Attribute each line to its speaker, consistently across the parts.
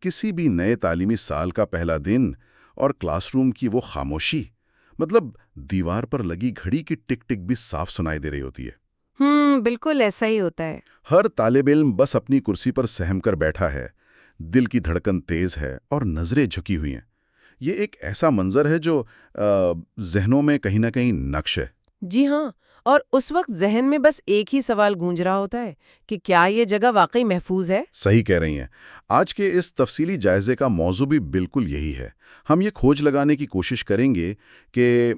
Speaker 1: کسی بھی نئے تعلیمی سال کا پہلا دن اور کلاس روم کی وہ خاموشی، مطلب دیوار پر لگی گھڑی کی ٹک ٹک بھی صاف سنائی دے رہی ہوتی ہے۔
Speaker 2: بالکل ایسا ہی ہوتا ہے۔
Speaker 1: ہر طالب علم بس اپنی کرسی پر سہم کر بیٹھا ہے، دل کی دھڑکن تیز ہے اور نظریں جھکی ہوئی ہیں۔ یہ ایک ایسا منظر ہے جو ذہنوں میں کہیں نہ کہیں نقش ہے۔
Speaker 2: جی ہاں، اور اس وقت ذہن میں بس ایک ہی سوال گونج رہا ہوتا ہے کہ کیا یہ جگہ واقعی محفوظ ہے؟
Speaker 1: صحیح کہہ رہی ہیں۔ آج کے اس تفصیلی جائزے کا موضوع بھی بالکل یہی ہے۔ ہم یہ کھوج لگانے کی کوشش کریں گے کہ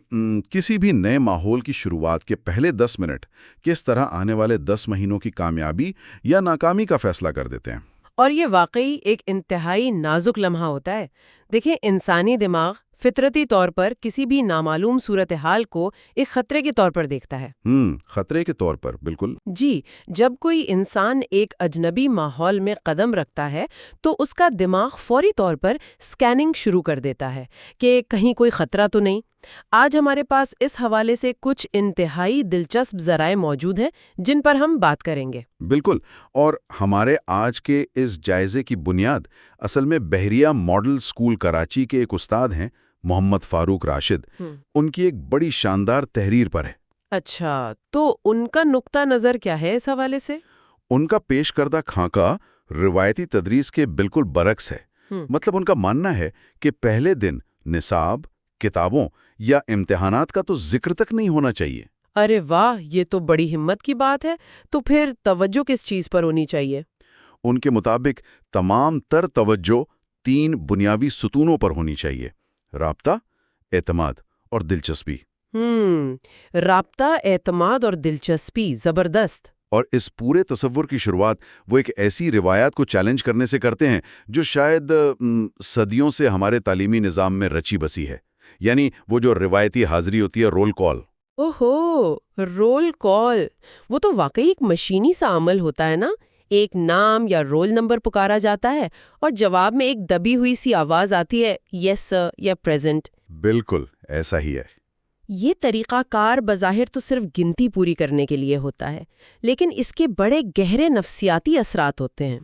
Speaker 1: کسی بھی نئے ماحول کی شروعات کے پہلے 10 منٹ کس طرح آنے والے 10 مہینوں کی کامیابی یا ناکامی کا فیصلہ کر دیتے ہیں۔
Speaker 2: اور یہ واقعی ایک انتہائی نازک لمحہ ہوتا ہے۔ دیکھیں، انسانی دماغ فطرتی طور پر کسی بھی نامعلوم صورتحال کو ایک خطرے کے طور پر دیکھتا ہے۔
Speaker 1: خطرے کے طور پر، بالکل۔
Speaker 2: جی، جب کوئی انسان ایک اجنبی ماحول میں قدم رکھتا ہے تو اس کا دماغ فوری طور پر سکیننگ شروع کر دیتا ہے کہ کہیں کوئی خطرہ تو نہیں۔ آج ہمارے پاس اس حوالے سے کچھ انتہائی دلچسپ ذرائع موجود ہیں جن پر ہم بات کریں گے۔
Speaker 1: بالکل، اور ہمارے آج کے اس جائزے کی بنیاد اصل میں بحریہ ماڈل اسکول کراچی کے ایک استاد ہیں، محمد فاروق راشد۔ ان کی ایک بڑی شاندار تحریر پر ہے۔
Speaker 2: اچھا، تو ان کا نقطہ نظر کیا ہے اس حوالے سے؟
Speaker 1: ان کا پیش کردہ خاکہ روایتی تدریس کے بالکل برعکس ہے۔ مطلب ان کا ماننا ہے کہ پہلے دن نصاب، کتابوں یا امتحانات کا تو ذکر تک نہیں ہونا چاہیے۔
Speaker 2: ارے واہ، یہ تو بڑی ہمت کی بات ہے۔ تو پھر توجہ کس چیز پر ہونی چاہیے؟
Speaker 1: ان کے مطابق تمام تر توجہ 3 بنیادی ستونوں پر ہونی چاہیے: رابطہ، اعتماد اور دلچسپی۔
Speaker 2: رابطہ، اعتماد اور دلچسپی، زبردست۔
Speaker 1: اور اس پورے تصور کی شروعات وہ ایک ایسی روایات کو چیلنج کرنے سے کرتے ہیں جو شاید صدیوں سے ہمارے تعلیمی نظام میں رچی بسی ہے، یعنی وہ جو روایتی حاضری ہوتی ہے، رول کال۔
Speaker 2: اوہو، رول کال، وہ تو واقعی ایک مشینی سا عمل ہوتا ہے نا؟ ایک نام یا رول نمبر پکارا جاتا ہے اور جواب میں ایک دبی ہوئی سی آواز آتی ہے، یس سر یا پریزنٹ۔
Speaker 1: بالکل ایسا ہی ہے۔
Speaker 2: یہ طریقہ کار بظاہر تو صرف گنتی پوری کرنے کے لیے ہوتا ہے، لیکن اس کے بڑے گہرے نفسیاتی اثرات ہوتے ہیں۔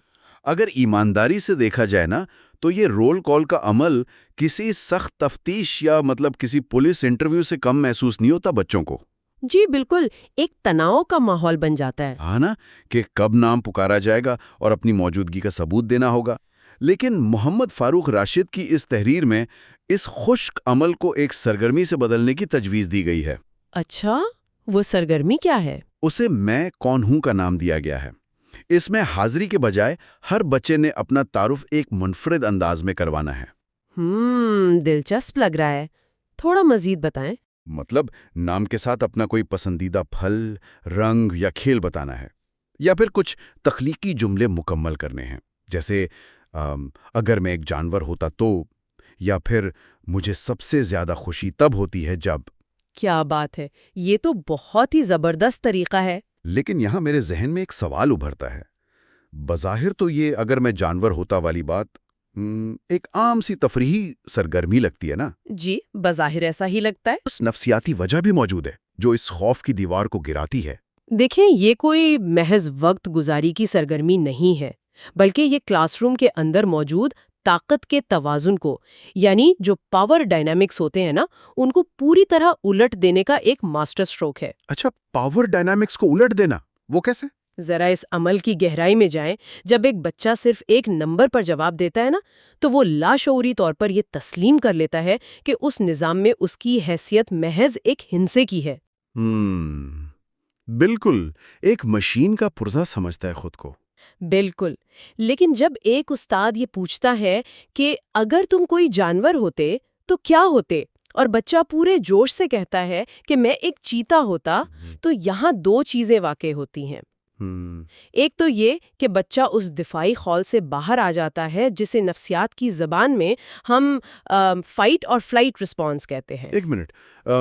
Speaker 1: اگر ایمانداری سے دیکھا جائے نا، تو یہ رول کال کا عمل کسی سخت تفتیش یا کسی پولیس انٹرویو سے کم محسوس نہیں ہوتا بچوں کو۔
Speaker 2: جی بالکل، ایک تناؤ کا ماحول بن جاتا ہے۔
Speaker 1: ہاں نا، کہ کب نام پکارا جائے گا اور اپنی موجودگی کا ثبوت دینا ہوگا۔ لیکن محمد فاروق راشد کی اس تحریر میں اس خشک عمل کو ایک سرگرمی سے بدلنے کی تجویز دی گئی ہے۔
Speaker 2: اچھا، وہ سرگرمی کیا ہے؟
Speaker 1: اسے میں کون ہوں کا نام دیا گیا ہے۔ اس میں حاضری کے بجائے ہر بچے نے اپنا تعارف ایک منفرد انداز میں کروانا ہے۔
Speaker 2: دلچسپ لگ رہا ہے، تھوڑا مزید بتائیں۔
Speaker 1: مطلب نام کے ساتھ اپنا کوئی پسندیدہ پھل، رنگ یا کھیل بتانا ہے، یا پھر کچھ تخلیقی جملے مکمل کرنے ہیں، جیسے اگر میں ایک جانور ہوتا تو، یا پھر مجھے سب سے زیادہ خوشی تب ہوتی ہے جب۔
Speaker 2: کیا بات ہے، یہ تو بہت ہی زبردست طریقہ ہے۔
Speaker 1: لیکن یہاں میرے ذہن میں ایک سوال ابھرتا ہے۔ بظاہر تو یہ اگر میں جانور ہوتا والی بات ایک عام سی تفریحی سرگرمی لگتی ہے نا؟
Speaker 2: جی، بظاہر ایسا ہی لگتا ہے۔
Speaker 1: اس نفسیاتی وجہ بھی موجود ہے جو اس خوف کی دیوار کو گراتی ہے۔
Speaker 2: دیکھیں، یہ کوئی محض وقت گزاری کی سرگرمی نہیں ہے، بلکہ یہ کلاس روم کے اندر موجود طاقت کے توازن کو، یعنی جو پاور ڈائنامکس ہوتے ہیں نا، ان کو پوری طرح الٹ دینے کا ایک ماسٹر سٹروک ہے۔
Speaker 1: اچھا، پاور ڈائنامکس کو الٹ دینا، وہ کیسے؟
Speaker 2: ذرا اس عمل کی گہرائی میں جائیں۔ جب ایک بچہ صرف ایک نمبر پر جواب دیتا ہے نا، تو وہ لاشعوری طور پر یہ تسلیم کر لیتا ہے کہ اس نظام میں اس کی حیثیت محض ایک ہندسے کی ہے۔
Speaker 1: بالکل، ایک مشین کا پرزہ سمجھتا ہے خود کو۔
Speaker 2: بالکل، لیکن جب ایک استاد یہ پوچھتا ہے کہ اگر تم کوئی جانور ہوتے تو کیا ہوتے، اور بچہ پورے جوش سے کہتا ہے کہ میں ایک چیتا ہوتا، تو یہاں 2 چیزیں واقع ہوتی ہیں۔ ایک تو یہ کہ بچہ اس دفاعی خول سے باہر آ جاتا ہے جسے نفسیات کی زبان میں ہم فائٹ اور فلائٹ رسپانس کہتے ہیں۔
Speaker 1: ایک منٹ،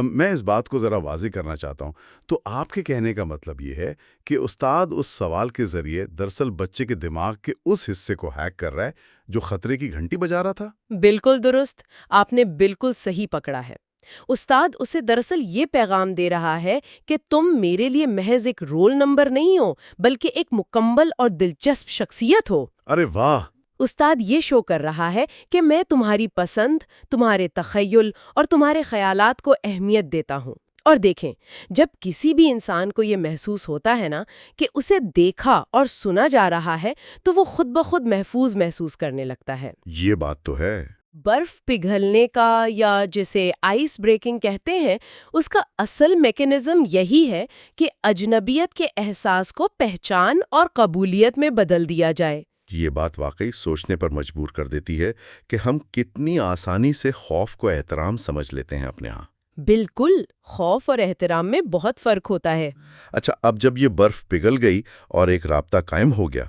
Speaker 1: میں اس بات کو ذرا واضح کرنا چاہتا ہوں۔ تو آپ کے کہنے کا مطلب یہ ہے کہ استاد اس سوال کے ذریعے دراصل بچے کے دماغ کے اس حصے کو ہیک کر رہا ہے جو خطرے کی گھنٹی بجا رہا تھا؟
Speaker 2: بالکل درست، آپ نے بالکل صحیح پکڑا ہے۔ استاد اسے دراصل یہ پیغام دے رہا ہے کہ تم میرے لیے محض ایک رول نمبر نہیں ہو، بلکہ ایک مکمل اور دلچسپ شخصیت ہو۔
Speaker 1: ارے واہ،
Speaker 2: استاد یہ شو کر رہا ہے کہ میں تمہاری پسند، تمہارے تخیل اور تمہارے خیالات کو اہمیت دیتا ہوں۔ اور دیکھیں، جب کسی بھی انسان کو یہ محسوس ہوتا ہے نا کہ اسے دیکھا اور سنا جا رہا ہے، تو وہ خود بخود محفوظ محسوس کرنے لگتا ہے۔
Speaker 1: یہ بات تو ہے۔
Speaker 2: برف پگھلنے کا، یا جسے آئس بریکنگ کہتے ہیں، اس کا اصل میکینزم یہی ہے کہ اجنبیت کے احساس کو پہچان اور قبولیت میں بدل دیا جائے۔
Speaker 1: یہ بات واقعی سوچنے پر مجبور کر دیتی ہے کہ ہم کتنی آسانی سے خوف کو احترام سمجھ لیتے ہیں اپنے ہاں۔
Speaker 2: بالکل، خوف اور احترام میں بہت فرق ہوتا ہے۔
Speaker 1: اچھا، اب جب یہ برف پگھل گئی اور ایک رابطہ قائم ہو گیا،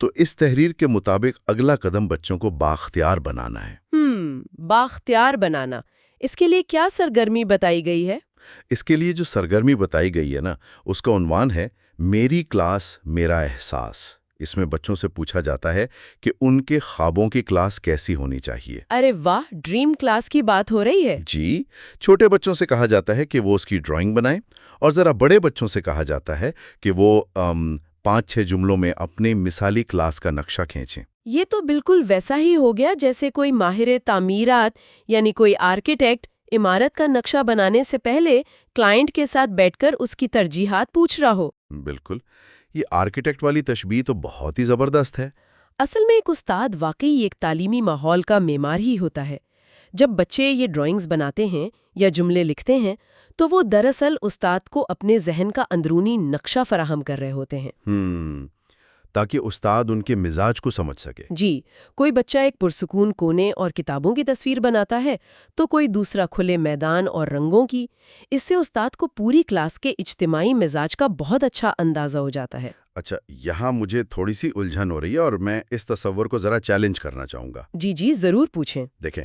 Speaker 1: تو اس تحریر کے مطابق اگلا قدم بچوں کو بااختیار بنانا ہے۔
Speaker 2: بااختیار بنانا، اس کے لیے کیا سرگرمی بتائی گئی ہے؟
Speaker 1: اس کے لیے جو سرگرمی بتائی گئی ہے نا، اس کا عنوان ہے میری کلاس میرا احساس۔ اس میں بچوں سے پوچھا جاتا ہے کہ ان کے خوابوں کی کلاس کیسی ہونی چاہیے۔
Speaker 2: ارے واہ، ڈریم کلاس کی بات ہو رہی ہے۔
Speaker 1: جی، چھوٹے بچوں سے کہا جاتا ہے کہ وہ اس کی ڈرائنگ بنائیں، اور ذرا بڑے بچوں سے کہا جاتا ہے کہ وہ 5-6 جملوں میں اپنے مثالی کلاس کا نقشہ کھینچیں۔
Speaker 2: یہ تو بالکل ویسا ہی ہو گیا جیسے کوئی ماہر تعمیرات یعنی کوئی آرکیٹیکٹ عمارت کا نقشہ بنانے سے پہلے کلائنٹ کے ساتھ بیٹھ کر اس کی ترجیحات پوچھ رہا ہو۔
Speaker 1: بالکل، یہ آرکیٹیکٹ والی تشبیہ تو بہت ہی زبردست ہے۔
Speaker 2: اصل میں ایک استاد واقعی ایک تعلیمی ماحول کا معمار ہی ہوتا ہے۔ جب بچے یہ ڈرائنگز بناتے ہیں یا جملے لکھتے ہیں تو وہ دراصل استاد کو اپنے ذہن کا اندرونی نقشہ فراہم کر رہے ہوتے ہیں۔
Speaker 1: تاکہ استاد ان کے مزاج کو سمجھ سکے۔
Speaker 2: جی، کوئی بچہ ایک پرسکون کونے اور کتابوں کی تصویر بناتا ہے تو کوئی دوسرا کھلے میدان اور رنگوں کی۔ اس سے استاد کو پوری کلاس کے اجتماعی مزاج کا بہت اچھا اندازہ ہو جاتا ہے۔
Speaker 1: اچھا، یہاں مجھے تھوڑی سی الجھن ہو رہی ہے اور میں اس تصور کو ذرا چیلنج کرنا چاہوں گا۔
Speaker 2: جی ضرور پوچھیں۔
Speaker 1: دیکھیں،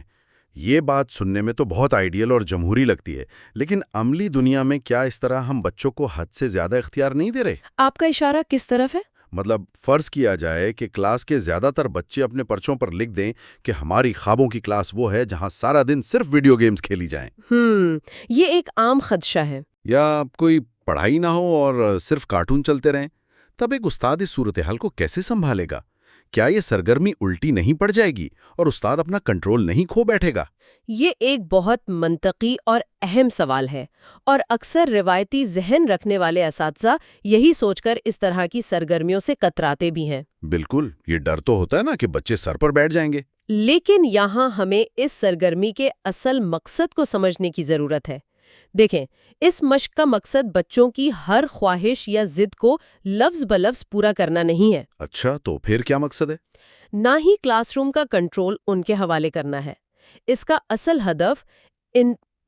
Speaker 1: یہ بات سننے میں تو بہت آئیڈیل اور جمہوری لگتی ہے، لیکن عملی دنیا میں کیا اس طرح ہم بچوں کو حد سے زیادہ اختیار نہیں دے رہے؟
Speaker 2: آپ کا اشارہ کس طرف ہے؟
Speaker 1: مطلب فرض کیا جائے کہ کلاس کے زیادہ تر بچے اپنے پرچوں پر لکھ دیں کہ ہماری خوابوں کی کلاس وہ ہے جہاں سارا دن صرف ویڈیو گیمز کھیلی جائیں۔
Speaker 2: یہ ایک عام خدشہ ہے۔
Speaker 1: یا کوئی پڑھائی نہ ہو اور صرف کارٹون چلتے رہیں، تب ایک استاد اس صورتحال کو کیسے سنبھالے گا؟ کیا یہ سرگرمی الٹی نہیں پڑ جائے گی اور استاد اپنا کنٹرول نہیں کھو بیٹھے گا؟
Speaker 2: یہ ایک بہت منطقی اور اہم سوال ہے، اور اکثر روایتی ذہن رکھنے والے اساتذہ یہی سوچ کر اس طرح کی سرگرمیوں سے کتراتے بھی ہیں۔
Speaker 1: بالکل، یہ ڈر تو ہوتا ہے نا کہ بچے سر پر بیٹھ جائیں گے۔
Speaker 2: لیکن یہاں ہمیں اس سرگرمی کے اصل مقصد کو سمجھنے کی ضرورت ہے۔ دیکھیں، اس مشق کا مقصد بچوں کی ہر خواہش یا ضد کو لفظ بلفظ پورا کرنا نہیں ہے۔
Speaker 1: اچھا، تو پھر کیا مقصد ہے؟
Speaker 2: نہ ہی کلاس روم کا کنٹرول ان کے حوالے کرنا ہے۔ اس کا اصل ہدف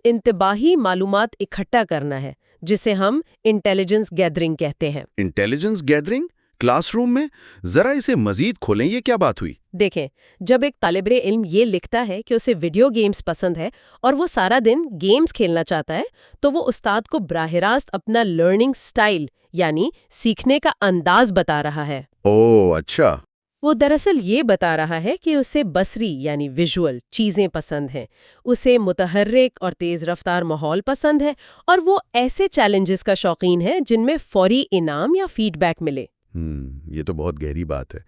Speaker 2: انتباہی معلومات اکٹھا کرنا ہے، جسے ہم انٹیلیجنس گیدرنگ کہتے ہیں۔
Speaker 1: انٹیلیجنس گیدرنگ کلاس روم میں؟ ذرا اسے مزید کھولیں، یہ کیا بات ہوئی؟
Speaker 2: دیکھیں، جب ایک طالب علم یہ لکھتا ہے کہ اسے ویڈیو گیمز پسند ہے اور وہ سارا دن گیمز کھیلنا چاہتا ہے، تو وہ استاد کو براہ راست اپنا لرننگ سٹائل یعنی سیکھنے کا انداز بتا رہا ہے۔
Speaker 1: اوہ اچھا۔
Speaker 2: وہ دراصل یہ بتا رہا ہے کہ اسے بصری یعنی ویژول چیزیں پسند ہیں، اسے متحرک اور تیز رفتار ماحول پسند ہے، اور وہ ایسے چیلنجز کا شوقین ہے جن میں فوری انعام یا فیڈ بیک ملے۔
Speaker 1: یہ تو بہت گہری بات ہے۔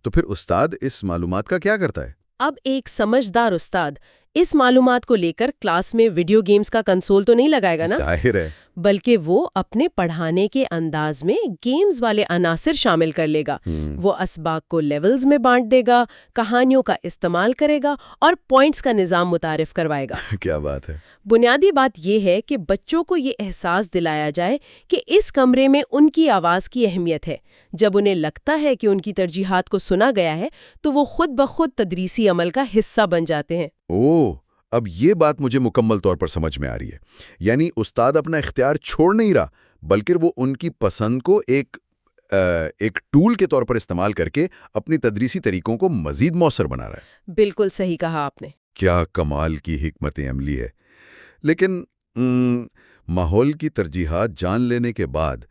Speaker 1: تو پھر استاد اس معلومات کا کیا کرتا ہے؟
Speaker 2: اب ایک سمجھدار استاد اس معلومات کو لے کر کلاس میں ویڈیو گیمز کا کنسول تو نہیں لگائے گا نا،
Speaker 1: ظاہر ہے،
Speaker 2: بلکہ وہ اپنے پڑھانے کے انداز میں گیمز والے عناصر شامل کر لے گا۔ وہ اسباق کو لیولز میں بانٹ دے گا، کہانیوں کا استعمال کرے گا اور پوائنٹس کا نظام متعارف کروائے گا۔
Speaker 1: کیا بات ہے۔
Speaker 2: بنیادی بات یہ ہے کہ بچوں کو یہ احساس دلایا جائے کہ اس کمرے میں ان کی آواز کی اہمیت ہے۔ جب انہیں لگتا ہے کہ ان کی ترجیحات کو سنا گیا ہے تو وہ خود بخود تدریسی عمل کا حصہ بن جاتے ہیں۔
Speaker 1: اب یہ بات مجھے مکمل طور پر سمجھ میں آ رہی ہے۔ یعنی استاد اپنا اختیار چھوڑ نہیں رہا، بلکہ وہ ان کی پسند کو ایک ٹول کے طور پر استعمال کر کے اپنی تدریسی طریقوں کو مزید مؤثر بنا رہا ہے۔
Speaker 2: بالکل صحیح کہا آپ نے۔
Speaker 1: کیا کمال کی حکمت عملی ہے۔ لیکن ماحول کی ترجیحات جان لینے کے بعد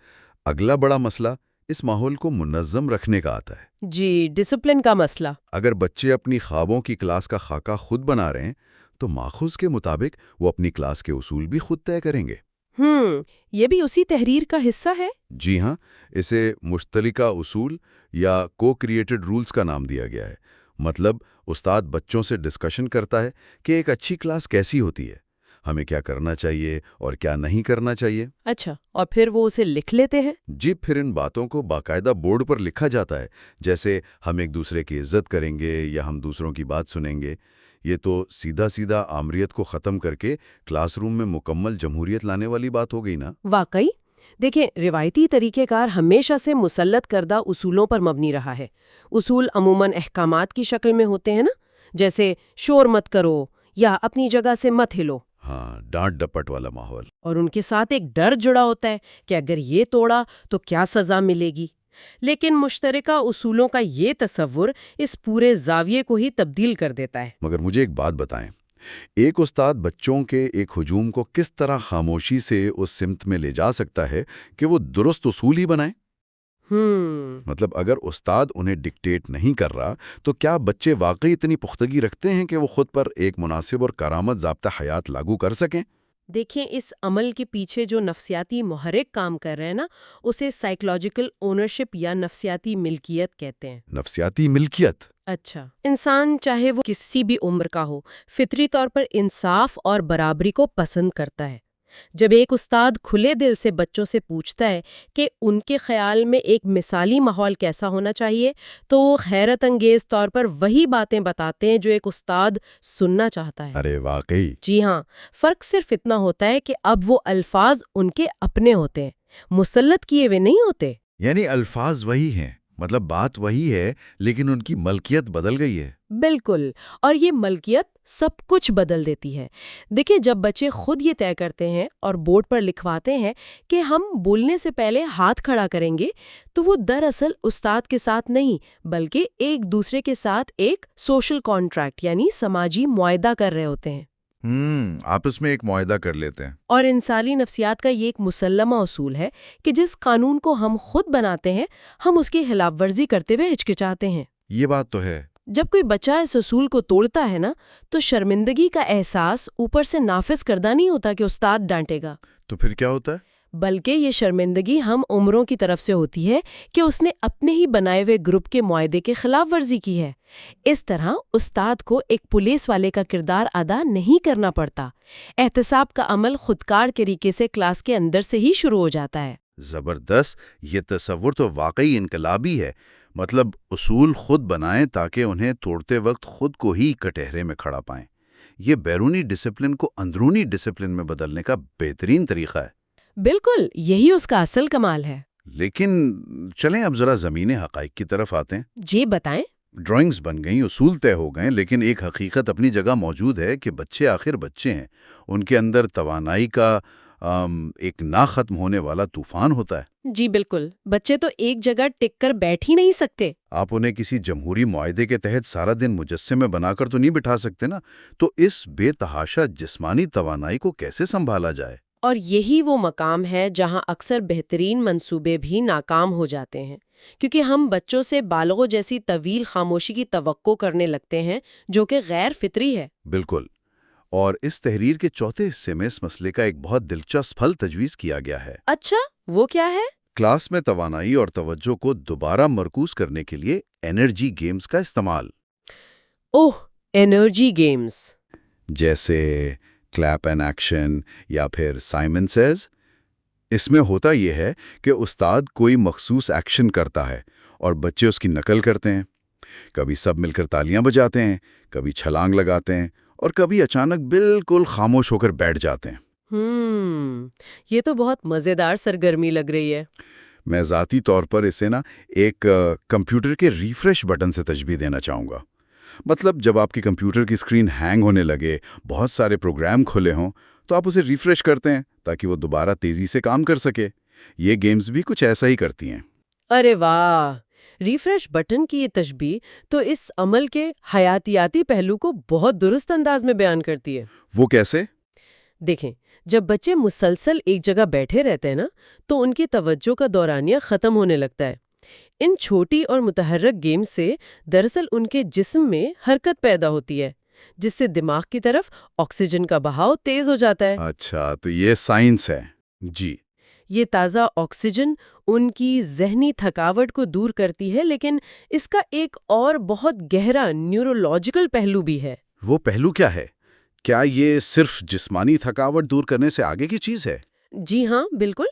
Speaker 1: اگلا بڑا مسئلہ اس ماحول کو منظم رکھنے کا آتا ہے۔
Speaker 2: جی، ڈسپلن کا مسئلہ۔
Speaker 1: اگر بچے اپنی خوابوں کی کلاس کا خاکہ خود بنا رہے ہیں تو ماخوذ کے مطابق وہ اپنی کلاس کے اصول بھی خود طے کریں گے۔
Speaker 2: یہ بھی اسی تحریر کا حصہ ہے؟
Speaker 1: جی ہاں، اسے مشترکہ اصول یا کو کریٹڈ رولز کا نام دیا گیا ہے۔ مطلب استاد بچوں سے ڈسکشن کرتا ہے کہ ایک اچھی کلاس کیسی ہوتی ہے، ہمیں کیا کرنا چاہیے اور کیا نہیں کرنا چاہیے۔
Speaker 2: اچھا، اور پھر وہ اسے لکھ لیتے ہیں؟
Speaker 1: جی، پھر ان باتوں کو باقاعدہ بورڈ پر لکھا جاتا ہے، جیسے ہم ایک دوسرے کی عزت کریں گے یا ہم دوسروں کی بات سنیں گے۔ یہ تو سیدھا سیدھا آمریت کو ختم کر کے کلاس روم میں مکمل جمہوریت لانے والی بات ہو گئی نا۔
Speaker 2: واقعی؟ دیکھیں، روایتی طریقہ کار ہمیشہ سے مسلط کردہ اصولوں پر مبنی رہا ہے۔ اصول عموماً احکامات کی شکل میں ہوتے ہیں نا، جیسے شور مت کرو یا اپنی جگہ سے مت ہلو۔
Speaker 1: ہاں، ڈانٹ ڈپٹ والا ماحول۔
Speaker 2: اور ان کے ساتھ ایک ڈر جڑا ہوتا ہے کہ اگر یہ توڑا تو کیا سزا ملے گی۔ لیکن مشترکہ اصولوں کا یہ تصور اس پورے زاویے کو ہی تبدیل کر دیتا ہے۔
Speaker 1: مگر مجھے ایک بات بتائیں، ایک استاد بچوں کے ایک ہجوم کو کس طرح خاموشی سے اس سمت میں لے جا سکتا ہے کہ وہ درست اصول ہی بنائیں؟ مطلب اگر استاد انہیں ڈکٹیٹ نہیں کر رہا تو کیا بچے واقعی اتنی پختگی رکھتے ہیں کہ وہ خود پر ایک مناسب اور کارآمد ضابطہ حیات لاگو کر سکیں؟
Speaker 2: دیکھیں، اس عمل کے پیچھے جو نفسیاتی محرک کام کر رہے ہیں نا، اسے سائیکولوجیکل اونرشپ یا نفسیاتی ملکیت کہتے ہیں۔
Speaker 1: نفسیاتی ملکیت؟
Speaker 2: اچھا، انسان چاہے وہ کسی بھی عمر کا ہو، فطری طور پر انصاف اور برابری کو پسند کرتا ہے۔ جب ایک استاد کھلے دل سے بچوں سے پوچھتا ہے کہ ان کے خیال میں ایک مثالی ماحول کیسا ہونا چاہیے، تو وہ حیرت انگیز طور پر وہی باتیں بتاتے ہیں جو ایک استاد سننا چاہتا ہے۔
Speaker 1: ارے واقعی؟
Speaker 2: جی ہاں، فرق صرف اتنا ہوتا ہے کہ اب وہ الفاظ ان کے اپنے ہوتے ہیں، مسلط کیے ہوئے نہیں ہوتے۔
Speaker 1: یعنی الفاظ وہی ہیں، مطلب بات وہی ہے، لیکن ان کی ملکیت بدل گئی ہے۔
Speaker 2: بالکل، اور یہ ملکیت سب کچھ بدل دیتی ہے۔ دیکھیں، جب بچے خود یہ طے کرتے ہیں اور بورڈ پر لکھواتے ہیں کہ ہم بولنے سے پہلے ہاتھ کھڑا کریں گے، تو وہ دراصل استاد کے ساتھ نہیں بلکہ ایک دوسرے کے ساتھ ایک سوشل کانٹریکٹ یعنی سماجی معاہدہ کر رہے ہوتے ہیں۔
Speaker 1: آپس میں ایک معاہدہ کر لیتے ہیں۔
Speaker 2: اور انسانی نفسیات کا یہ ایک مسلمہ اصول ہے کہ جس قانون کو ہم خود بناتے ہیں، ہم اس کی خلاف ورزی کرتے ہوئے ہچکچاتے ہیں۔
Speaker 1: یہ بات تو ہے۔
Speaker 2: جب کوئی بچہ اس اصول کو توڑتا ہے نا، تو شرمندگی کا احساس اوپر سے نافذ کردہ نہیں ہوتا کہ استاد ڈانٹے گا۔
Speaker 1: تو پھر کیا ہوتا ہے؟
Speaker 2: بلکہ یہ شرمندگی ہم عمروں کی طرف سے ہوتی ہے کہ اس نے اپنے ہی بنائے ہوئے گروپ کے معاہدے کے خلاف ورزی کی ہے۔ اس طرح استاد کو ایک پولیس والے کا کردار ادا نہیں کرنا پڑتا۔ احتساب کا عمل خودکار طریقے سے کلاس کے اندر سے ہی شروع ہو جاتا ہے۔
Speaker 1: زبردست، یہ تصور تو واقعی انقلابی ہے۔ مطلب اصول خود بنائیں تاکہ انہیں توڑتے وقت خود کو ہی کٹہرے میں کھڑا پائیں۔ یہ بیرونی ڈسپلن کو اندرونی ڈسپلن میں بدلنے کا بہترین طریقہ ہے۔
Speaker 2: بالکل، یہی اس کا اصل کمال ہے۔
Speaker 1: لیکن چلیں اب ذرا زمینی حقائق کی طرف آتے ہیں۔
Speaker 2: جی بتائیں۔
Speaker 1: ڈرائنگز بن گئیں، اصول طے ہو گئے، لیکن ایک حقیقت اپنی جگہ موجود ہے کہ بچے آخر بچے ہیں۔ ان کے اندر توانائی کا ایک نہ ختم ہونے والا طوفان ہوتا ہے۔
Speaker 2: جی بالکل، بچے تو ایک جگہ ٹک کر بیٹھ ہی نہیں سکتے۔
Speaker 1: آپ انہیں کسی جمہوری معاہدے کے تحت سارا دن مجسمے بنا کر تو نہیں بٹھا سکتے نا۔ تو اس بے تحاشا جسمانی توانائی کو کیسے سنبھالا جائے؟
Speaker 2: اور یہی وہ مقام ہے جہاں اکثر بہترین منصوبے بھی ناکام ہو جاتے ہیں، کیونکہ ہم بچوں سے بالغوں جیسی طویل خاموشی کی توقع کرنے لگتے ہیں جو کہ غیر فطری ہے۔
Speaker 1: بالکل، اور اس تحریر کے چوتھے حصے میں اس مسئلے کا ایک بہت دلچسپ حل تجویز کیا گیا ہے۔
Speaker 2: اچھا، وہ کیا ہے؟
Speaker 1: کلاس میں توانائی اور توجہ کو دوبارہ مرکوز کرنے کے لیے انرجی گیمز کا استعمال۔
Speaker 2: اوہ، انرجی گیمز۔
Speaker 1: جیسے کلیپ اینڈ ایکشن یا پھر سائمن سیز۔ اس میں ہوتا یہ ہے کہ استاد کوئی مخصوص ایکشن کرتا ہے اور بچے اس کی نقل کرتے ہیں۔ کبھی سب مل کر تالیاں بجاتے ہیں، کبھی چھلانگ لگاتے ہیں، اور کبھی اچانک بالکل خاموش ہو کر بیٹھ جاتے ہیں۔
Speaker 2: یہ تو بہت مزیدار سرگرمی لگ رہی ہے۔
Speaker 1: میں ذاتی طور پر اسے ایک کمپیوٹر کے ریفریش بٹن سے تشبیہ دینا چاہوں گا۔ مطلب جب آپ کی کمپیوٹر کی اسکرین ہینگ ہونے لگے، بہت سارے پروگرام کھلے ہوں، تو آپ اسے ریفریش کرتے ہیں تاکہ وہ دوبارہ تیزی سے کام کر سکے۔ یہ گیمز بھی کچھ ایسا ہی کرتی ہیں۔
Speaker 2: ارے واہ، ریفریش بٹن کی یہ تشبیہ تو اس عمل کے حیاتیاتی پہلو کو بہت درست انداز میں بیان کرتی ہے۔
Speaker 1: وہ کیسے؟
Speaker 2: دیکھیں، جب بچے مسلسل ایک جگہ بیٹھے رہتے ہیں نا، تو ان کی توجہ کا دورانیہ ختم ہونے لگتا ہے۔ ان چھوٹی اور متحرک گیمز سے دراصل ان کے جسم میں حرکت پیدا ہوتی ہے، جس سے دماغ کی طرف آکسیجن کا بہاؤ تیز ہو جاتا ہے۔
Speaker 1: اچھا، تو یہ سائنس ہے۔ جی،
Speaker 2: یہ تازہ آکسیجن ان کی ذہنی تھکاوٹ کو دور کرتی ہے، لیکن اس کا ایک اور بہت گہرا نیورولوجیکل پہلو بھی ہے۔
Speaker 1: وہ پہلو کیا ہے؟ کیا یہ صرف جسمانی تھکاوٹ دور کرنے سے آگے کی چیز ہے؟
Speaker 2: جی ہاں، بالکل۔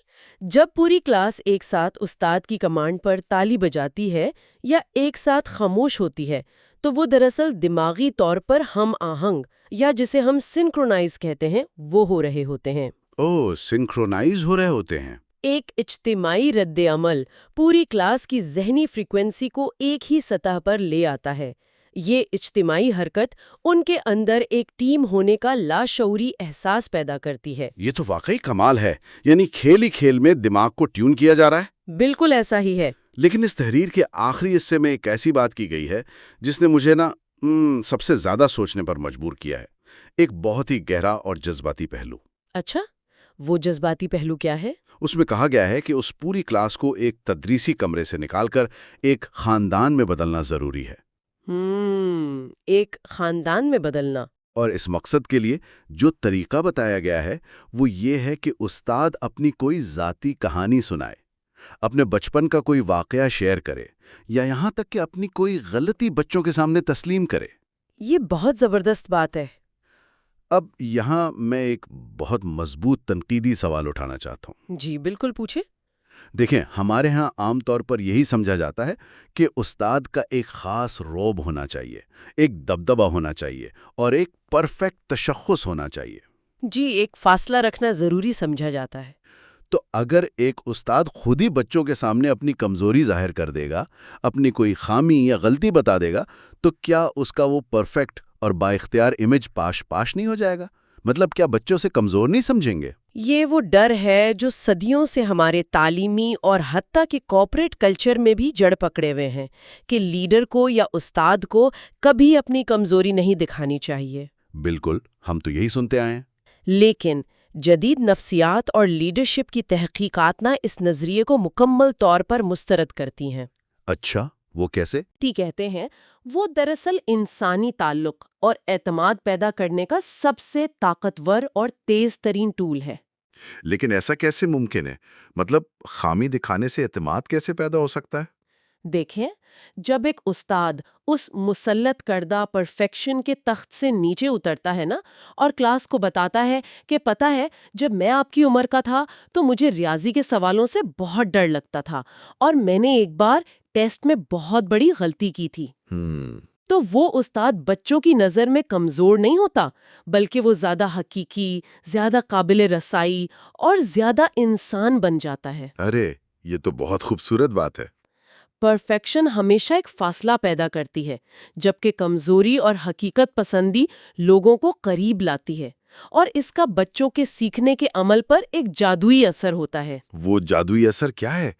Speaker 2: جب پوری کلاس ایک ساتھ استاد کی کمانڈ پر تالی بجاتی ہے یا ایک ساتھ خاموش ہوتی ہے تو وہ دراصل دماغی طور پر ہم آہنگ، یا جسے ہم سنکرونائز کہتے ہیں، وہ ہو رہے ہوتے ہیں۔
Speaker 1: سنکرونائز ہو رہے ہوتے ہیں۔
Speaker 2: ایک اجتماعی رد عمل پوری کلاس کی ذہنی فریکوینسی کو ایک ہی سطح پر لے آتا ہے۔ یہ اجتماعی حرکت ان کے اندر ایک ٹیم ہونے کا لاشعوری احساس پیدا کرتی ہے۔
Speaker 1: یہ تو واقعی کمال ہے، یعنی کھیل ہی کھیل میں دماغ کو ٹیون کیا جا رہا ہے۔
Speaker 2: بالکل ایسا ہی ہے۔
Speaker 1: لیکن اس تحریر کے آخری حصے میں ایک ایسی بات کی گئی ہے جس نے مجھے سب سے زیادہ سوچنے پر مجبور کیا ہے، ایک بہت ہی گہرا اور جذباتی پہلو۔
Speaker 2: اچھا، وہ جذباتی پہلو کیا ہے؟
Speaker 1: اس میں کہا گیا ہے کہ اس پوری کلاس کو ایک تدریسی کمرے سے نکال کر ایک خاندان میں بدلنا ضروری ہے۔
Speaker 2: ایک خاندان میں بدلنا۔
Speaker 1: اور اس مقصد کے لیے جو طریقہ بتایا گیا ہے وہ یہ ہے کہ استاد اپنی کوئی ذاتی کہانی سنائے، اپنے بچپن کا کوئی واقعہ شیئر کرے، یا یہاں تک کہ اپنی کوئی غلطی بچوں کے سامنے تسلیم کرے۔
Speaker 2: یہ بہت زبردست بات ہے۔
Speaker 1: اب یہاں میں ایک بہت مضبوط تنقیدی سوال اٹھانا چاہتا ہوں۔
Speaker 2: جی بالکل، پوچھیں۔
Speaker 1: دیکھیں، ہمارے ہاں عام طور پر یہی سمجھا جاتا ہے کہ استاد کا ایک خاص روب ہونا چاہیے، ایک دبدبہ ہونا چاہیے اور ایک پرفیکٹ تشخص ہونا چاہیے۔
Speaker 2: جی، ایک فاصلہ رکھنا ضروری سمجھا جاتا ہے۔
Speaker 1: تو اگر ایک استاد خود ہی بچوں کے سامنے اپنی کمزوری ظاہر کر دے گا، اپنی کوئی خامی یا غلطی بتا دے گا، تو کیا اس کا وہ پرفیکٹ اور با اختیار امیج پاش نہیں ہو جائے گا؟ مطلب کیا بچوں سے کمزور نہیں سمجھیں گے؟
Speaker 2: یہ وہ ڈر ہے جو صدیوں سے ہمارے تعلیمی اور حتیٰ کہ کارپوریٹ کلچر میں بھی جڑ پکڑے ہوئے ہیں کہ لیڈر کو یا استاد کو کبھی اپنی کمزوری نہیں دکھانی چاہیے۔
Speaker 1: بالکل، ہم تو یہی سنتے آئے ہیں۔
Speaker 2: لیکن جدید نفسیات اور لیڈرشپ کی تحقیقات اس نظریے کو مکمل طور پر مسترد کرتی ہیں۔
Speaker 1: اچھا، وہ کیسے؟
Speaker 2: کہتے ہیں وہ دراصل انسانی تعلق اور اعتماد پیدا کرنے کا سب سے طاقتور اور تیز ترین ٹول ہے۔
Speaker 3: لیکن ایسا کیسے ممکن ہے؟ مطلب خامی دکھانے سے اعتماد کیسے پیدا ہو سکتا ہے؟
Speaker 2: دیکھیں، جب ایک استاد اس مسلط کردہ پرفیکشن کے تخت سے نیچے اترتا ہے اور کلاس کو بتاتا ہے کہ پتہ ہے جب میں آپ کی عمر کا تھا تو مجھے ریاضی کے سوالوں سے بہت ڈر لگتا تھا اور میں نے ایک بار ٹیسٹ میں بہت بڑی غلطی کی تھی، تو وہ استاد بچوں کی نظر میں کمزور نہیں ہوتا، بلکہ وہ زیادہ حقیقی، زیادہ قابل رسائی اور زیادہ انسان بن جاتا ہے۔
Speaker 3: ارے، یہ تو بہت خوبصورت بات ہے۔
Speaker 2: پرفیکشن ہمیشہ ایک فاصلہ پیدا کرتی ہے، جبکہ کمزوری اور حقیقت پسندی لوگوں کو قریب لاتی ہے، اور اس کا بچوں کے سیکھنے کے عمل پر ایک جادوئی اثر ہوتا ہے۔
Speaker 3: وہ جادوئی اثر کیا ہے؟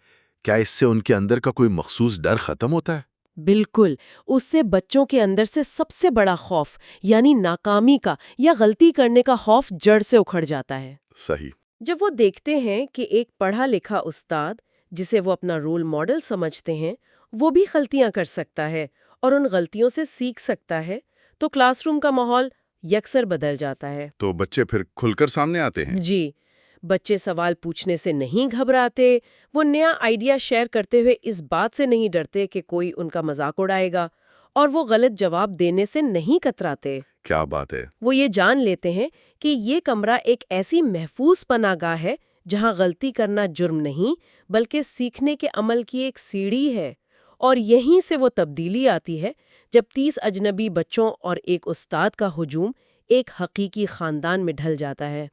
Speaker 3: کیا اس سے ان کے اندر کا کوئی مخصوص ڈر ختم ہوتا ہے؟
Speaker 2: بالکل، اس سے بچوں کے اندر سے سب سے بڑا خوف، یعنی ناکامی کا یا غلطی کرنے کا خوف، جڑ سے اکھڑ جاتا ہے۔
Speaker 3: صحیح۔
Speaker 2: جب وہ دیکھتے ہیں کہ ایک پڑھا لکھا استاد، جسے وہ اپنا رول ماڈل سمجھتے ہیں، وہ بھی غلطیاں کر سکتا ہے اور ان غلطیوں سے سیکھ سکتا ہے، تو کلاس روم کا ماحول یکسر بدل جاتا ہے۔
Speaker 3: تو بچے پھر کھل کر سامنے آتے ہیں؟
Speaker 2: جی، بچے سوال پوچھنے سے نہیں گھبراتے، وہ نیا آئیڈیا شیئر کرتے ہوئے اس بات سے نہیں ڈرتے کہ کوئی ان کا مذاق اڑائے گا، اور وہ غلط جواب دینے سے نہیں کتراتے۔
Speaker 3: کیا بات ہے!
Speaker 2: وہ یہ جان لیتے ہیں کہ یہ کمرہ ایک ایسی محفوظ پناہ گاہ ہے جہاں غلطی کرنا جرم نہیں بلکہ سیکھنے کے عمل کی ایک سیڑھی ہے، اور یہیں سے وہ تبدیلی آتی ہے جب 30 اجنبی بچوں اور ایک استاد کا ہجوم ایک حقیقی خاندان میں ڈھل جاتا ہے۔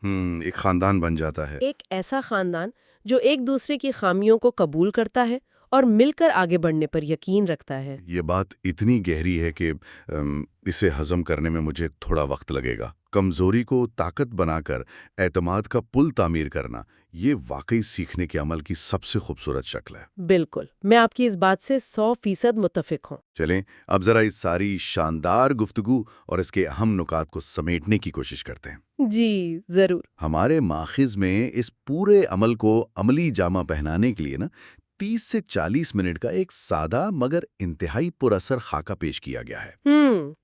Speaker 3: ایک خاندان بن جاتا ہے۔
Speaker 2: ایک ایسا خاندان جو ایک دوسرے کی خامیوں کو قبول کرتا ہے اور مل کر آگے بڑھنے پر یقین رکھتا ہے۔
Speaker 3: یہ بات اتنی گہری ہے کہ اسے ہضم کرنے میں مجھے تھوڑا وقت لگے گا۔ کمزوری کو طاقت بنا کر اعتماد کا پل تعمیر کرنا، یہ واقعی سیکھنے کے عمل کی سب سے خوبصورت شکل ہے۔
Speaker 2: بالکل، میں آپ کی اس بات سے 100% متفق ہوں۔
Speaker 3: چلیں اب ذرا اس ساری شاندار گفتگو اور اس کے اہم نکات کو سمیٹنے کی کوشش کرتے ہیں۔
Speaker 2: جی ضرور۔
Speaker 1: ہمارے ماخذ میں اس پورے عمل کو عملی جامہ پہنانے کے لیے 30 سے 40 منٹ کا ایک سادہ مگر انتہائی پر اثر خاکہ پیش کیا گیا ہے۔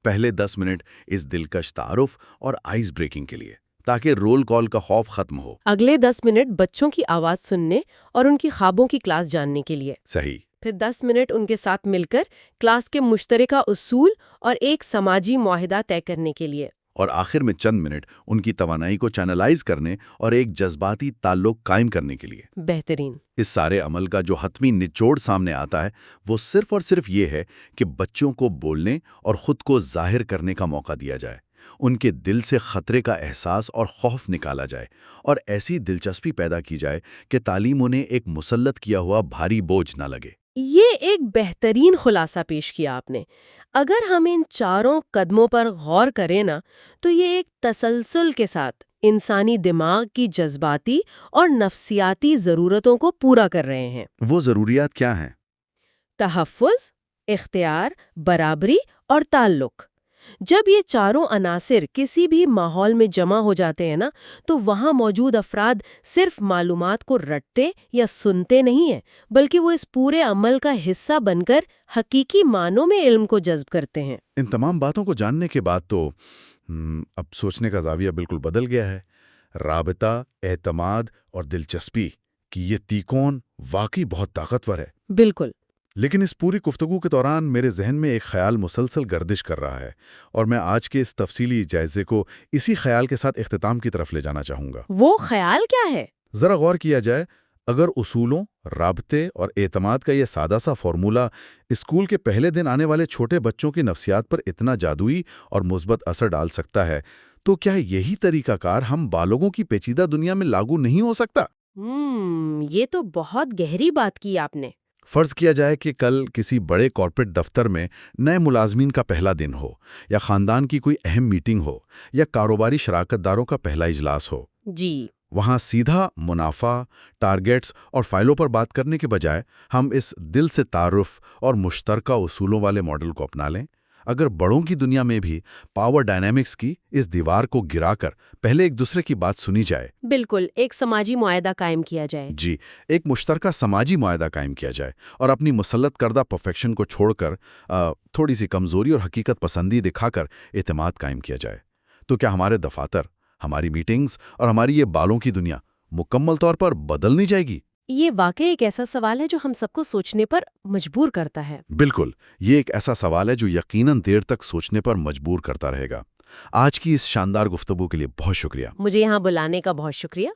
Speaker 1: پہلے 10 منٹ اس دلکش تعارف اور آئس بریکنگ کے لیے،
Speaker 3: تاکہ رول کال کا خوف ختم ہو۔
Speaker 2: اگلے 10 منٹ بچوں کی آواز سننے اور ان کی خوابوں کی کلاس جاننے کے لیے،
Speaker 3: صحیح۔
Speaker 2: پھر 10 منٹ ان کے ساتھ مل کر کلاس کے مشترکہ اصول اور ایک سماجی معاہدہ طے کرنے کے لیے،
Speaker 3: اور آخر میں چند منٹ ان کی توانائی کو چینلائز کرنے اور ایک جذباتی تعلق قائم کرنے کے لیے۔
Speaker 2: بہترین۔
Speaker 3: اس سارے عمل کا جو حتمی نچوڑ سامنے آتا ہے وہ صرف اور صرف یہ ہے کہ بچوں کو بولنے اور خود کو ظاہر کرنے کا موقع دیا جائے، ان کے دل سے خطرے کا احساس اور خوف نکالا جائے، اور ایسی دلچسپی پیدا کی جائے کہ تعلیم انہیں ایک مسلط کیا ہوا بھاری بوجھ نہ لگے۔
Speaker 2: یہ ایک بہترین خلاصہ پیش کیا آپ نے۔ اگر ہم ان چاروں قدموں پر غور کریں نا، تو یہ ایک تسلسل کے ساتھ انسانی دماغ کی جذباتی اور نفسیاتی ضرورتوں کو پورا کر رہے ہیں۔
Speaker 3: وہ ضروریات کیا ہیں؟
Speaker 2: تحفظ، اختیار، برابری اور تعلق۔ جب یہ چاروں عناصر کسی بھی ماحول میں جمع ہو جاتے ہیں نا، تو وہاں موجود افراد صرف معلومات کو رٹتے یا سنتے نہیں ہیں، بلکہ وہ اس پورے عمل کا حصہ بن کر حقیقی معنوں میں علم کو جذب کرتے ہیں۔
Speaker 3: ان تمام باتوں کو جاننے کے بعد تو اب سوچنے کا زاویہ بالکل بدل گیا ہے۔ رابطہ، اعتماد اور دلچسپی کی یہ تیکون واقعی بہت طاقتور ہے۔
Speaker 2: بالکل۔
Speaker 3: لیکن اس پوری گفتگو کے دوران میرے ذہن میں ایک خیال مسلسل گردش کر رہا ہے، اور میں آج کے اس تفصیلی جائزے کو اسی خیال کے ساتھ اختتام کی طرف لے جانا چاہوں گا۔
Speaker 2: وہ خیال کیا ہے؟
Speaker 3: ذرا غور کیا جائے، اگر اصولوں، رابطے اور اعتماد کا یہ سادہ سا فارمولہ اسکول کے پہلے دن آنے والے چھوٹے بچوں کی نفسیات پر اتنا جادوئی اور مثبت اثر ڈال سکتا ہے، تو کیا یہی طریقہ کار ہم بالغوں کی پیچیدہ دنیا میں لاگو نہیں ہو سکتا؟
Speaker 2: یہ تو بہت گہری بات کی آپ نے۔
Speaker 3: فرض کیا جائے کہ کل کسی بڑے کارپوریٹ دفتر میں نئے ملازمین کا پہلا دن ہو، یا خاندان کی کوئی اہم میٹنگ ہو، یا کاروباری شراکت داروں کا پہلا اجلاس ہو۔
Speaker 2: جی۔
Speaker 3: وہاں سیدھا منافع، ٹارگیٹس اور فائلوں پر بات کرنے کے بجائے ہم اس دل سے تعارف اور مشترکہ اصولوں والے ماڈل کو اپنا لیں۔ اگر بڑوں کی دنیا میں بھی پاور ڈائنامکس کی اس دیوار کو گرا کر پہلے ایک دوسرے کی بات سنی جائے،
Speaker 2: بالکل، ایک سماجی معاہدہ قائم کیا جائے۔
Speaker 3: جی، ایک مشترکہ سماجی معاہدہ قائم کیا جائے، اور اپنی مسلط کردہ پرفیکشن کو چھوڑ کر تھوڑی سی کمزوری اور حقیقت پسندی دکھا کر اعتماد قائم کیا جائے، تو کیا ہمارے دفاتر، ہماری میٹنگز اور ہماری یہ بالوں کی دنیا مکمل طور پر بدل نہیں جائے گی؟
Speaker 2: یہ واقعی ایک ایسا سوال ہے جو ہم سب کو سوچنے پر مجبور کرتا ہے۔
Speaker 3: بالکل، یہ ایک ایسا سوال ہے جو یقیناً دیر تک سوچنے پر مجبور کرتا رہے گا۔ آج کی اس شاندار گفتگو کے لیے بہت شکریہ۔
Speaker 2: مجھے یہاں بلانے کا بہت شکریہ۔